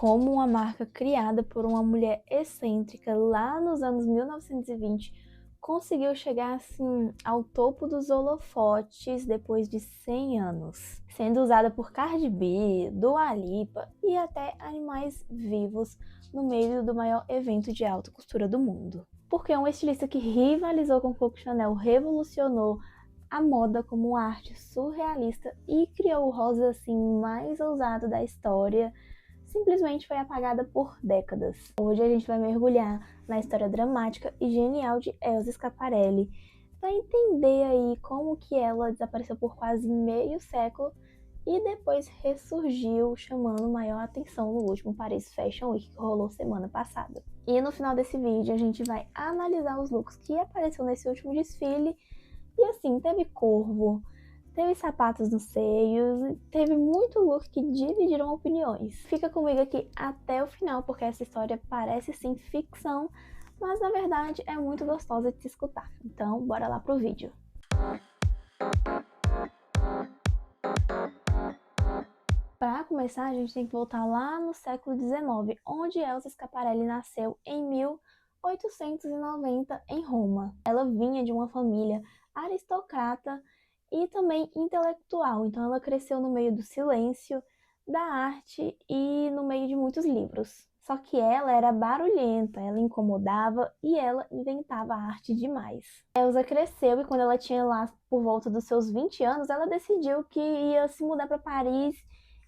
como uma marca criada por uma mulher excêntrica lá nos anos 1920 conseguiu chegar assim ao topo dos holofotes depois de 100 anos, sendo usada por Cardi B, Dua Lipa e até animais vivos no meio do maior evento de alta costura do mundo. Porque um estilista que rivalizou com Coco Chanel revolucionou a moda como uma arte surrealista e criou o rosa assim mais ousado da história, simplesmente foi apagada por décadas. Hoje a gente vai mergulhar na história dramática e genial de Elsa Schiaparelli, para entender aí como que ela desapareceu por quase meio século e depois ressurgiu, chamando maior atenção no último Paris Fashion Week que rolou semana passada. E no final desse vídeo a gente vai analisar os looks que apareceu nesse último desfile. E assim, teve corvo, teve sapatos nos seios, teve muito look que dividiram opiniões. Fica comigo aqui até o final, porque essa história parece sim ficção, mas na verdade é muito gostosa de se escutar. Então, bora lá pro vídeo. Para começar, a gente tem que voltar lá no século XIX, onde Elsa Schiaparelli nasceu em 1890 em Roma. Ela vinha de uma família aristocrata e também intelectual, então ela cresceu no meio do silêncio, da arte e no meio de muitos livros. Só que ela era barulhenta, ela incomodava e ela inventava arte demais. Elsa cresceu e quando ela tinha lá por volta dos seus 20 anos, ela decidiu que ia se mudar para Paris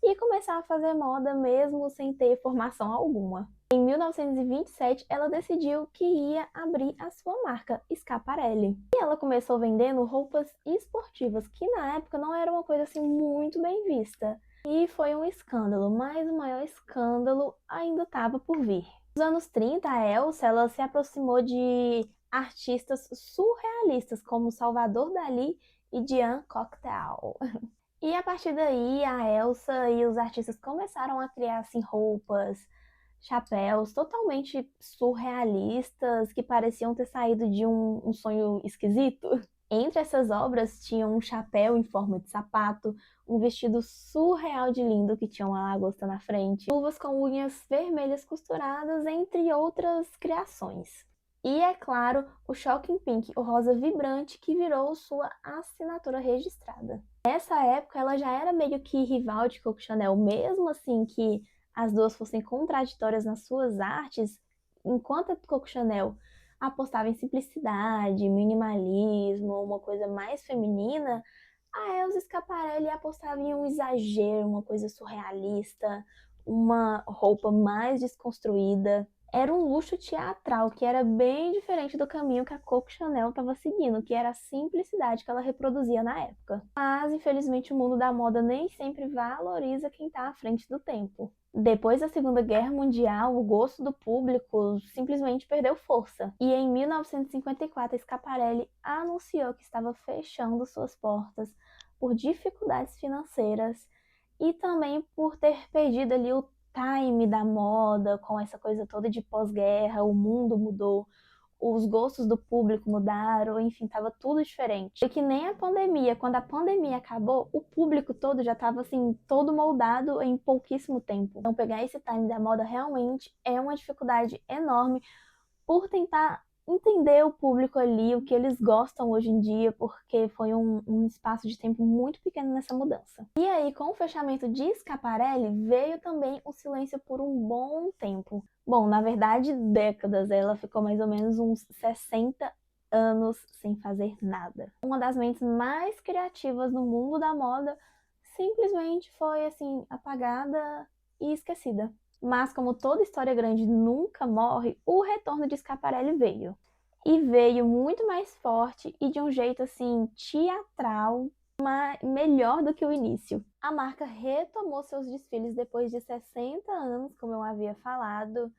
e começar a fazer moda mesmo sem ter formação alguma. Em 1927, ela decidiu que ia abrir a sua marca, Schiaparelli. E ela começou vendendo roupas esportivas, que na época não era uma coisa assim muito bem vista. E foi um escândalo, mas o maior escândalo ainda estava por vir. Nos anos 30, a Elsa ela se aproximou de artistas surrealistas como Salvador Dalí e Jean Cocteau. E a partir daí, a Elsa e os artistas começaram a criar assim, roupas, chapéus totalmente surrealistas que pareciam ter saído de um sonho esquisito. Entre essas obras tinha um chapéu em forma de sapato, um vestido surreal de lindo que tinha uma lagosta na frente, luvas com unhas vermelhas costuradas, entre outras criações. E, é claro, o Shocking Pink, o rosa vibrante, que virou sua assinatura registrada. Nessa época, ela já era meio que rival de Coco Chanel, mesmo assim que as duas fossem contraditórias nas suas artes, enquanto a Coco Chanel apostava em simplicidade, minimalismo, uma coisa mais feminina, a Elsa Schiaparelli apostava em um exagero, uma coisa surrealista, uma roupa mais desconstruída. Era um luxo teatral que era bem diferente do caminho que a Coco Chanel estava seguindo, que era a simplicidade que ela reproduzia na época. Mas, infelizmente, o mundo da moda nem sempre valoriza quem está à frente do tempo. Depois da Segunda Guerra Mundial, o gosto do público simplesmente perdeu força. E em 1954, a Schiaparelli anunciou que estava fechando suas portas por dificuldades financeiras e também por ter perdido ali o time da moda, com essa coisa toda de pós-guerra, o mundo mudou, os gostos do público mudaram, enfim, tava tudo diferente. E que nem a pandemia, quando a pandemia acabou, o público todo já tava assim, todo moldado em pouquíssimo tempo. Então pegar esse time da moda realmente é uma dificuldade enorme por tentar entender o público ali, o que eles gostam hoje em dia, porque foi um espaço de tempo muito pequeno nessa mudança. E aí, com o fechamento de Schiaparelli, veio também o silêncio por um bom tempo. Bom, na verdade, décadas. Ela ficou mais ou menos uns 60 anos sem fazer nada. Uma das mentes mais criativas no mundo da moda simplesmente foi, assim, apagada e esquecida. Mas como toda história grande nunca morre, o retorno de Schiaparelli veio. E veio muito mais forte e de um jeito assim teatral, melhor do que o início. A marca retomou seus desfiles depois de 60 anos, como eu havia falado,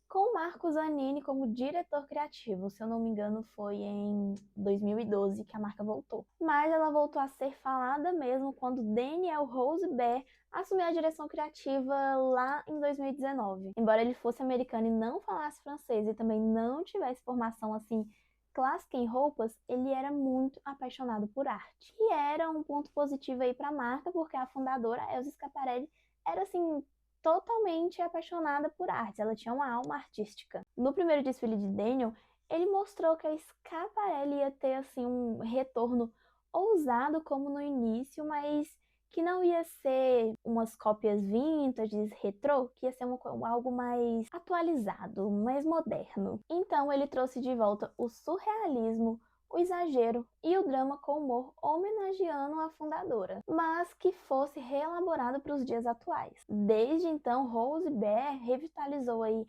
com Marco Zanini como diretor criativo. Se eu não me engano, foi em 2012 que a marca voltou. Mas ela voltou a ser falada mesmo quando Daniel Rosebery assumiu a direção criativa lá em 2019. Embora ele fosse americano e não falasse francês e também não tivesse formação assim clássica em roupas, ele era muito apaixonado por arte. E era um ponto positivo aí para a marca, porque a fundadora, Elsa Schiaparelli, era assim totalmente apaixonada por artes, ela tinha uma alma artística. No primeiro desfile de Daniel, ele mostrou que a Schiaparelli ia ter assim um retorno ousado como no início, mas que não ia ser umas cópias vintage, retrô, que ia ser algo mais atualizado, mais moderno. Então ele trouxe de volta o surrealismo, o exagero e o drama com humor, homenageando a fundadora, mas que fosse reelaborado para os dias atuais. Desde então, Rose Behr revitalizou aí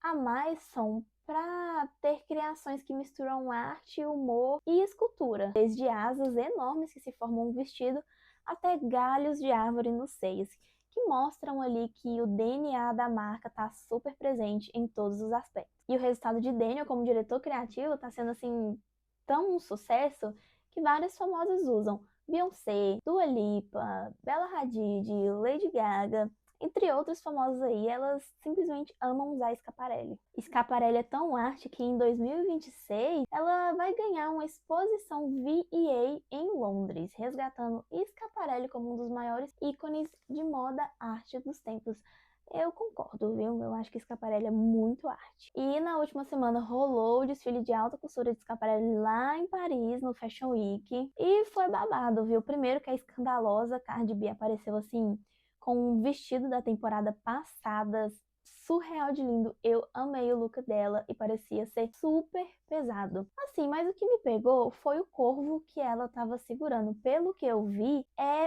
a Maison para ter criações que misturam arte, humor e escultura, desde asas enormes que se formam um vestido até galhos de árvore nos seios, que mostram ali que o DNA da marca está super presente em todos os aspectos. E o resultado de Daniel como diretor criativo está sendo assim tão um sucesso que várias famosas usam. Beyoncé, Dua Lipa, Bella Hadid, Lady Gaga, entre outros famosos aí, elas simplesmente amam usar Schiaparelli. Schiaparelli é tão arte que em 2026 ela vai ganhar uma exposição VEA em Londres, resgatando Schiaparelli como um dos maiores ícones de moda arte dos tempos. Eu concordo, viu? Eu acho que Schiaparelli é muito arte. E na última semana rolou o desfile de alta costura de Schiaparelli lá em Paris, no Fashion Week. E foi babado, viu? Primeiro que a escandalosa Cardi B apareceu assim com um vestido da temporada passada, surreal de lindo. Eu amei o look dela e parecia ser super pesado. Assim, mas o que me pegou foi o corvo que ela estava segurando. Pelo que eu vi,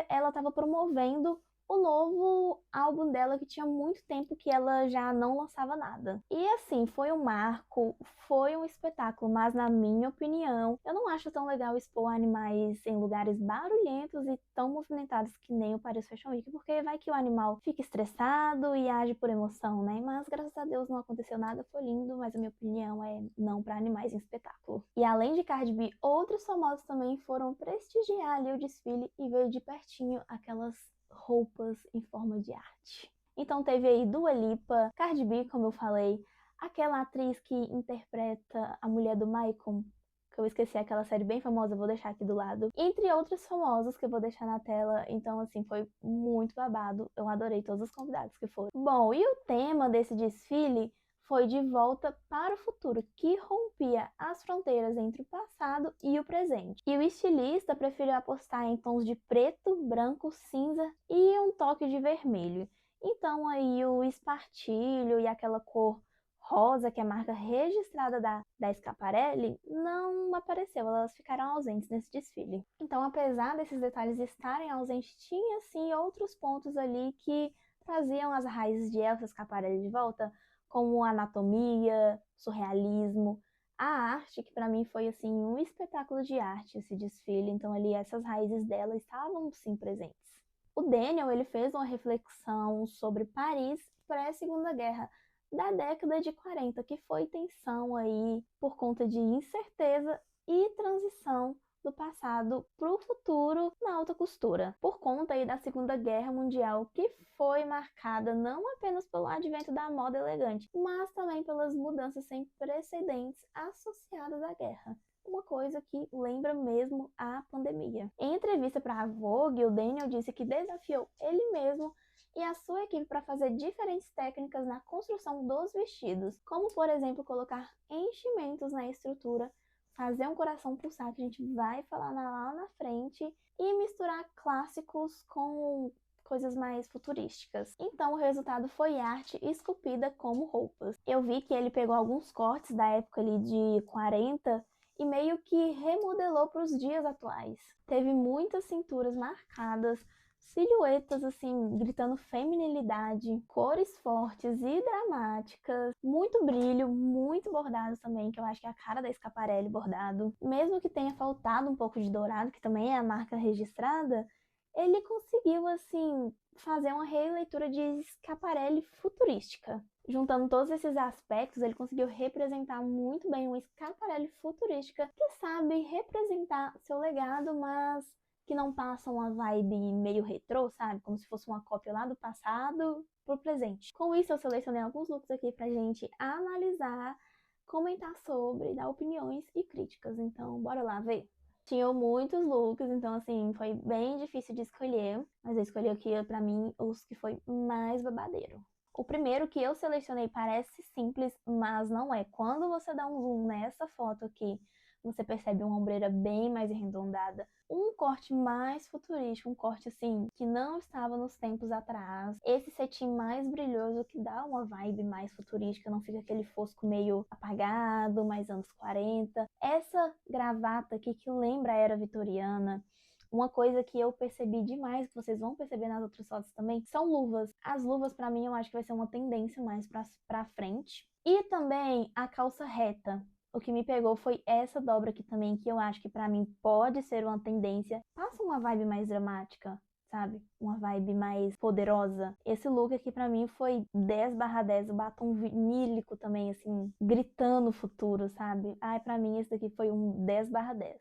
ela estava promovendo o novo álbum dela, que tinha muito tempo que ela já não lançava nada. E assim, foi um marco, foi um espetáculo, mas na minha opinião, eu não acho tão legal expor animais em lugares barulhentos e tão movimentados que nem o Paris Fashion Week, porque vai que o animal fica estressado e age por emoção, né? Mas graças a Deus não aconteceu nada, foi lindo, mas a minha opinião é não para animais em espetáculo. E além de Cardi B, outros famosos também foram prestigiar ali o desfile e ver de pertinho aquelas roupas em forma de arte. Então teve aí Dua Lipa, Cardi B, como eu falei, aquela atriz que interpreta a mulher do Michael, que eu esqueci, aquela série bem famosa, vou deixar aqui do lado, entre outros famosos que eu vou deixar na tela. Então assim, foi muito babado, eu adorei todos os convidados que foram. Bom, e o tema desse desfile foi De Volta para o Futuro, que rompia as fronteiras entre o passado e o presente. E o estilista preferiu apostar em tons de preto, branco, cinza e um toque de vermelho. Então aí o espartilho e aquela cor rosa, que é a marca registrada da Schiaparelli, não apareceu, elas ficaram ausentes nesse desfile. Então, apesar desses detalhes estarem ausentes, tinha sim outros pontos ali que traziam as raízes de Elsa Schiaparelli de volta, como anatomia, surrealismo, a arte, que para mim foi assim um espetáculo de arte esse desfile. Então ali essas raízes dela estavam sim presentes. O Daniel, ele fez uma reflexão sobre Paris pré-Segunda Guerra, da década de 40, que foi tensão aí por conta de incerteza e transição do passado para o futuro na alta costura, por conta aí da Segunda Guerra Mundial, que foi marcada não apenas pelo advento da moda elegante, mas também pelas mudanças sem precedentes associadas à guerra. Uma coisa que lembra mesmo a pandemia. Em entrevista para a Vogue, o Daniel disse que desafiou ele mesmo e a sua equipe para fazer diferentes técnicas na construção dos vestidos, como por exemplo colocar enchimentos na estrutura, fazer um coração pulsar, que a gente vai falar lá na frente, e misturar clássicos com coisas mais futurísticas. Então o resultado foi arte esculpida como roupas. Eu vi que ele pegou alguns cortes da época ali de 40 e meio que remodelou para os dias atuais. Teve muitas cinturas marcadas, silhuetas assim, gritando feminilidade, cores fortes e dramáticas, muito brilho, muito bordado também, que eu acho que é a cara da Schiaparelli bordado. Mesmo que tenha faltado um pouco de dourado, que também é a marca registrada, ele conseguiu assim fazer uma releitura de Schiaparelli futurística. Juntando todos esses aspectos, ele conseguiu representar muito bem uma Schiaparelli futurística que sabe representar seu legado, mas que não passa uma vibe meio retrô, sabe? Como se fosse uma cópia lá do passado pro presente. Com isso, eu selecionei alguns looks aqui pra gente analisar, comentar sobre, dar opiniões e críticas. Então, bora lá ver. Tinham muitos looks, então assim, foi bem difícil de escolher, mas eu escolhi aqui pra mim os que foi mais babadeiro. O primeiro que eu selecionei parece simples, mas não é. Quando você dá um zoom nessa foto aqui, você percebe uma ombreira bem mais arredondada, um corte mais futurístico, um corte assim que não estava nos tempos atrás. Esse cetim mais brilhoso que dá uma vibe mais futurística, não fica aquele fosco meio apagado, mais anos 40. Essa gravata aqui que lembra a era vitoriana. Uma coisa que eu percebi demais, que vocês vão perceber nas outras fotos também, são luvas. As luvas, pra mim, eu acho que vai ser uma tendência mais pra frente. E também a calça reta. O que me pegou foi essa dobra aqui também, que eu acho que pra mim pode ser uma tendência. Passa uma vibe mais dramática, sabe? Uma vibe mais poderosa. Esse look aqui pra mim foi 10/10, o batom vinílico também, assim, gritando o futuro, sabe? Ai, pra mim esse daqui foi um 10/10.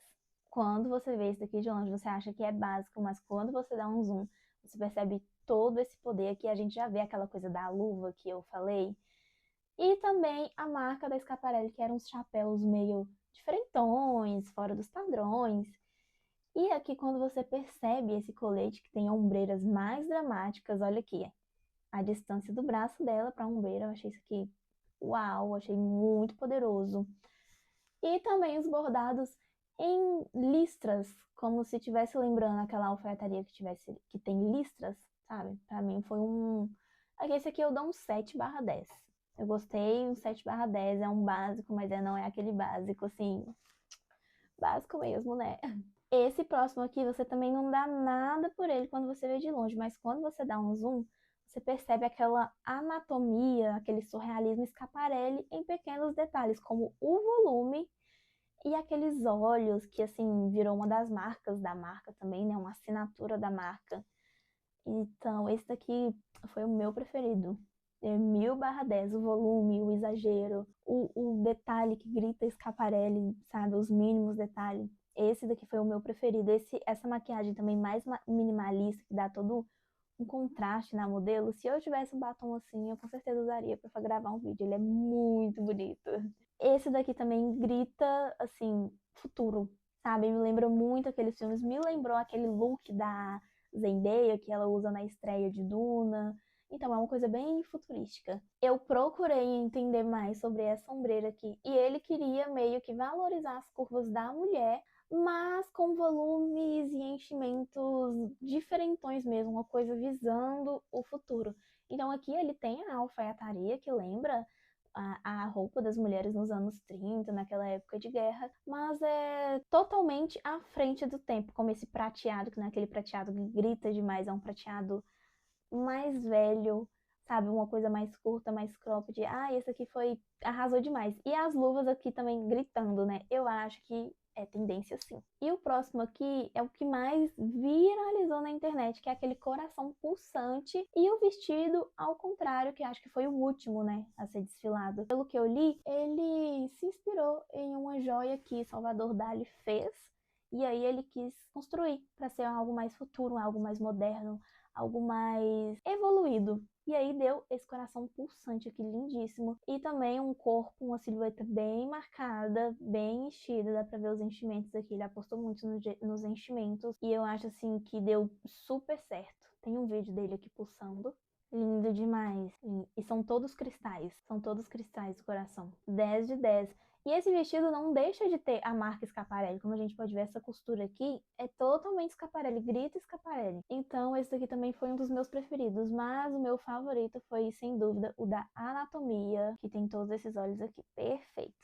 Quando você vê isso daqui de longe, você acha que é básico, mas quando você dá um zoom, você percebe todo esse poder que a gente já vê aquela coisa da luva que eu falei. E também a marca da Schiaparelli, que eram uns chapéus meio diferentões, fora dos padrões. E aqui quando você percebe esse colete que tem ombreiras mais dramáticas, olha aqui, a distância do braço dela para a ombreira, eu achei isso aqui, uau, achei muito poderoso. E também os bordados em listras, como se estivesse lembrando aquela alfaiataria que tem listras, sabe? Pra mim foi um... Esse aqui eu dou um 7/10. Eu gostei, um 7/10, é um básico, mas não é aquele básico, assim, básico mesmo, né? Esse próximo aqui, você também não dá nada por ele quando você vê de longe, mas quando você dá um zoom, você percebe aquela anatomia, aquele surrealismo Schiaparelli em pequenos detalhes, como o volume e aqueles olhos que, assim, virou uma das marcas da marca também, né? Uma assinatura da marca. Então, esse daqui foi o meu preferido. É 1000/10, o volume, o exagero, o detalhe que grita Schiaparelli, sabe? Os mínimos detalhes. Esse daqui foi o meu preferido. Essa maquiagem também mais minimalista, que dá todo um contraste na modelo. Se eu tivesse um batom assim, eu com certeza usaria para gravar um vídeo. Ele é muito bonito. Esse daqui também grita, assim, futuro, sabe? Me lembra muito aqueles filmes. Me lembrou aquele look da Zendaya que ela usa na estreia de Duna. Então é uma coisa bem futurística. Eu procurei entender mais sobre essa ombreira aqui e ele queria meio que valorizar as curvas da mulher, mas com volumes e enchimentos diferentões mesmo, uma coisa visando o futuro. Então aqui ele tem a alfaiataria que lembra a roupa das mulheres nos anos 30, naquela época de guerra, mas é totalmente à frente do tempo, como esse prateado, que não é aquele prateado que grita demais, é um prateado mais velho, sabe? Uma coisa mais curta, mais cropped. Ah, esse aqui foi... arrasou demais. E as luvas aqui também gritando, né? Eu acho que é tendência sim. E o próximo aqui é o que mais viralizou na internet, que é aquele coração pulsante e o vestido ao contrário, que acho que foi o último, né, a ser desfilado. Pelo que eu li, ele se inspirou em uma joia que Salvador Dalí fez, e aí ele quis construir para ser algo mais futuro, algo mais moderno, algo mais evoluído. E aí deu esse coração pulsante aqui, lindíssimo. E também um corpo, uma silhueta bem marcada, bem enchida. Dá pra ver os enchimentos aqui. Ele apostou muito nos enchimentos. E eu acho, assim, que deu super certo. Tem um vídeo dele aqui pulsando. Lindo demais. E são todos cristais. São todos cristais do coração. 10/10. E esse vestido não deixa de ter a marca Schiaparelli. Como a gente pode ver, essa costura aqui é totalmente Schiaparelli, grita Schiaparelli. Então esse daqui também foi um dos meus preferidos, mas o meu favorito foi, sem dúvida, o da Anatomia, que tem todos esses olhos aqui. Perfeito.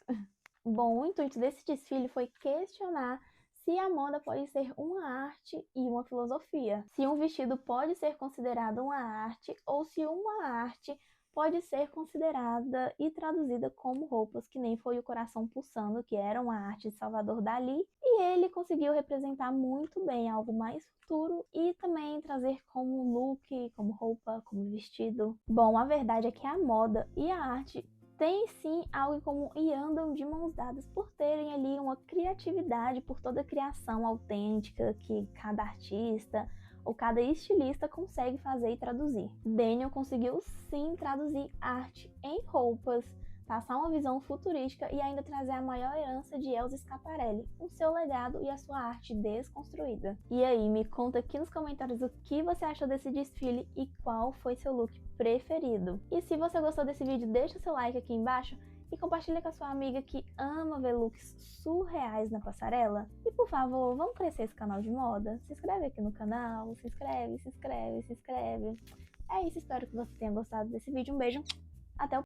Bom, o intuito desse desfile foi questionar se a moda pode ser uma arte e uma filosofia. Se um vestido pode ser considerado uma arte ou se uma arte pode ser considerada e traduzida como roupas, que nem foi o Coração Pulsando, que era uma arte de Salvador Dalí, e ele conseguiu representar muito bem algo mais futuro e também trazer como look, como roupa, como vestido. Bom, a verdade é que a moda e a arte têm sim algo em comum e andam de mãos dadas por terem ali uma criatividade, por toda a criação autêntica que cada artista ou cada estilista consegue fazer e traduzir. Daniel conseguiu sim traduzir arte em roupas, passar uma visão futurística e ainda trazer a maior herança de Elsa Schiaparelli, o seu legado e a sua arte desconstruída. E aí, me conta aqui nos comentários o que você achou desse desfile e qual foi seu look preferido. E se você gostou desse vídeo, deixa seu like aqui embaixo e compartilha com a sua amiga que ama ver looks surreais na passarela. E por favor, vamos crescer esse canal de moda? Se inscreve aqui no canal, se inscreve. É isso, espero que você tenha gostado desse vídeo. Um beijo, até o